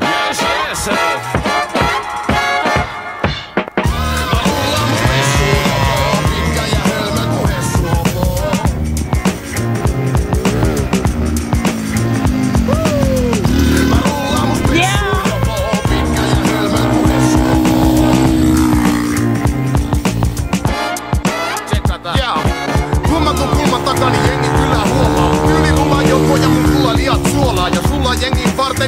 Yes, yes,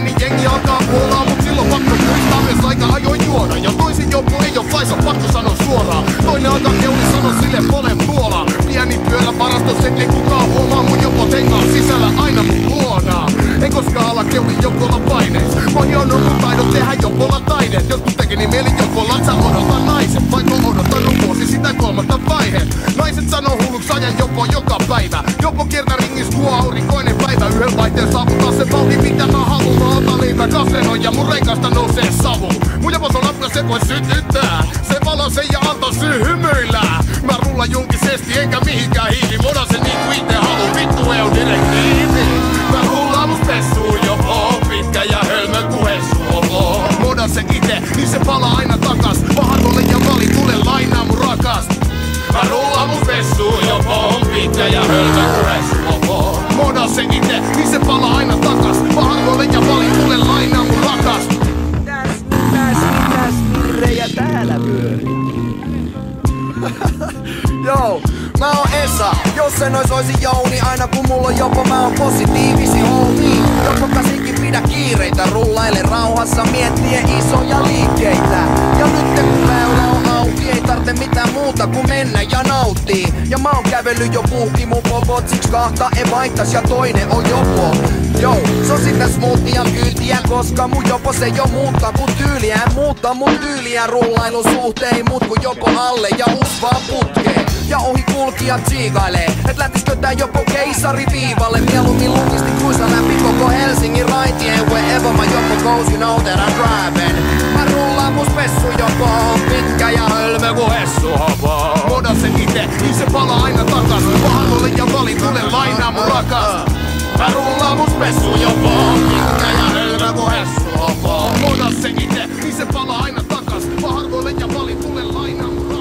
niin jengi alkaa kuolaa, mut silloin pakko muistaa myös aika ajoin juoda. Ja toisin joku ei oo flaisa, pakko sanoa suoraan. Toinen alkaa keuli sano sille monen puolaa. Pieni pyörä varastos, ei kukaan huomaa. Mun jopo tengaa sisällä aina mun luonaa. En koskaan ala keuli jokolla paineis. Mä hionut mun taidot tehdä jokolla taideet. Jotkut tekeni mieli jokolla, sä odotan naiset. Vaikka odotan vuosi sitä kolmatta vaiheet. Naiset sanoo hulluks ajan jopo joka päivä. Jopo kiertää ringis tuo aurinkoinen päivä. Yhden vaihteen saavuttaa se vauhti mitä mä haluun. Mä otan liipää kasvenoin ja mun renkasta nousee savu. Mun jopos on apna se voi sytyttää. Se valose ja antaa syy hymyillä. Mä rullan julkisesti enkä mihinkään hiili. Moda se niinku ite haluu, vittu EU direktiivi. Mä rullaan must pessuun jopo. Pitkä ja hölmö ku hessuopo. Moda se ite, niin se palaa aina takas. Paharvolle ja valitulle lainaa mun rakas. Mä rullaan must pessuun jopo. Pitkä ja hölmö ku hessuopo. Moda se ite, niin se palaa aina takas. Paharvolle ja valitulle lainaa mun rakas. Mitäs virrejä täällä pyörii? Joo, mä oon Esa, jos en ois oisin Jouni. Aina kun mulla on jopo, mä oon positiivisi homie. Jopo käsinkin pidä kiireitä, rullaile rauhassa miettien isoja liikkeitä. Ja nyt kun väylä on auki, ei tarvitse mitään muuta kuin mennä ja nauttii. Ja mä oon kävellyt jo puhki mun popot, siks kahta ei vaihtais ja toinen on jopo. Joo, se on sitä smoothia kyytiä, koska mun jopo se jo muuttaa mun tyyliä. Muuttaa mun tyyliä rullailun suhteen, mut kun jopo alle ja usvaa putkeen. Ja ohi kulkijat siigailee, et lähtiskö tää jopo keisari viivalle. Mieluummin lukisti kuisa läpi koko Helsingin raitien. Wherever my jopo goes, you know that I'm driving. Mä rullaan mun spessu jopo, pitkä ja hölmö ku hessuhopo. Moda se ite, niin se palaa aina takas. Paharvolle ja valitulle lainaa mun rakas. Mä rullaan mun spessu jopo, pitkä ja hölmö ku hessuhopo. Moda se ite, niin se palaa aina takas. Paharvolle ja valitulle lainaa mun rakas.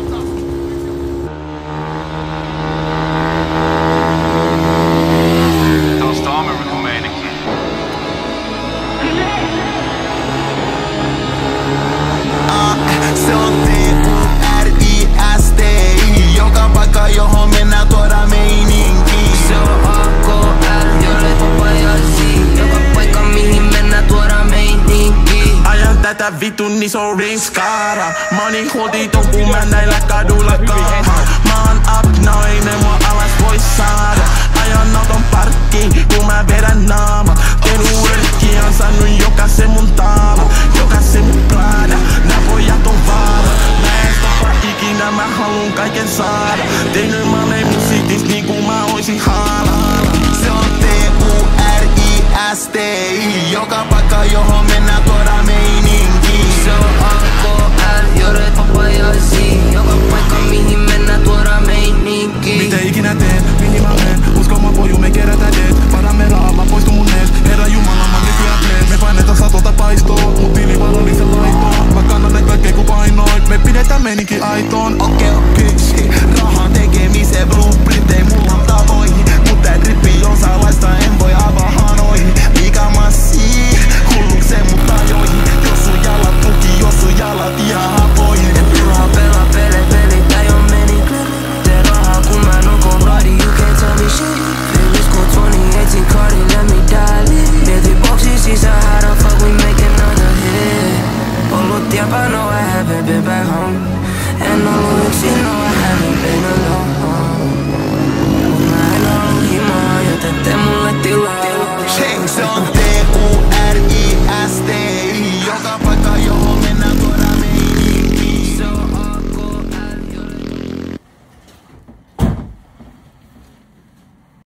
Tällaista American-meininkiä. Se on T-U-R-I-S-T-I. Joka paikka johon mennään tuoda meininki. Se on AKL, jolle papajaisi. Joka paikka mihin mennään tuoda meininki. Ajan tätä vitun iso ringskaara. Money holditon kun mä näillä kaduilla kaahaan. Mä oon up nainen, mua alas voi saada. Ajan auton parkkiin kun mä vedän naama. Teen uudellkin ansainnut jokaisen mun taala. Jokaisen mun Prada, nää pojat on vaara. Mä en stoppa ikinä, mä haluun kaiken saada. Tehnyt mä olen musiikis niinku mä oisin haala. Se on T-U-R-I-S-T-I. Joka paikka johon mennään tuoda meininki. Se on AKL, jolle papajaisi. Joka paikka mihin mennään tuoda meininki. Mitä ikinä teen, mihin mä meen. Usko mä poju, me kerätään deet. Varamme rahaa, mä poistun mun ees. Herra Jumala, mä nykyään teen. Me painetaan satolta paistoo, mut tilivarallisen laitoon. Mä kannan näin kaikkea ku painoin. Me pidetään meininki aitoon. Okei, rahan tekemiseen blueprint ei mulla on tavoihin. Mut tää trippi on salaista, en voi avaa hanoihin. Liikaa massia, hullukseen mut tajoihin. Jos sun jalat tuki, jos sun jalat ihan hapoihin. Et turhaa pelaa pelit, ei oo meni. Tee rahaa kun mä nukon bloody, you can't tell me shit. Feelings go 2018 Cardi, let me die. Mieti boksi sisään, how the fuck we make another hit. Ollut tiempää, no I haven't been back home. En ollut yksin, no I haven't been alone.